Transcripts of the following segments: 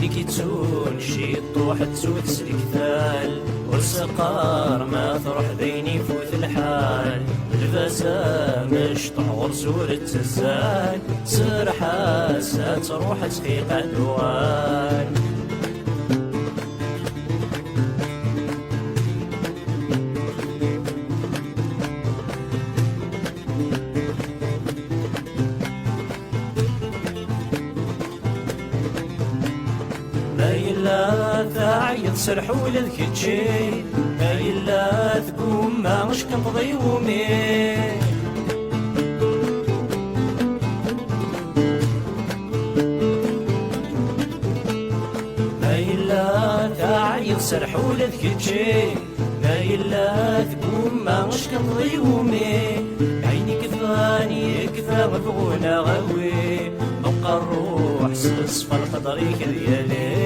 وين كيتون شي طوح تسود سلكتال والسقار ما تروح ذيني فوت الحال الفاسا مش طعور سورة الزال سرحة ستروح تخيق دوان لا تعيط سرحوا للكتشي لا تقوم ما مش كنقضي يومي لا تعيط سرحوا للكتشي لا تقوم ما مش كنقضي يومي عيني كفاني كفا مبغونا غوي نبقى الروح صفى القدري كديالي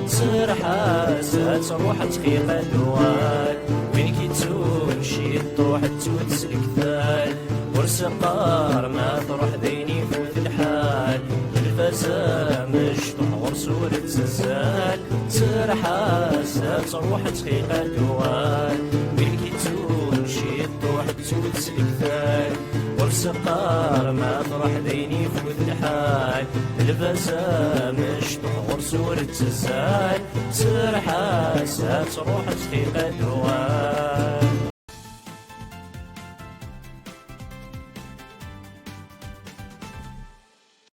سرحة ستروح تخيق الدوال وين كيتون شي طروح تسود سلكتال ورسقار ما تروح ذيني فوت الحال الفاسا مش طعور سورة زلزال سرحة ستروح تخيق الدوال وين كيتون شي طروح تسود سلكتال ورسقار ما تروح ذيني فوت الحال الفاسا مش طعور سورة زلزال سرحة ستروح تخيق الدوال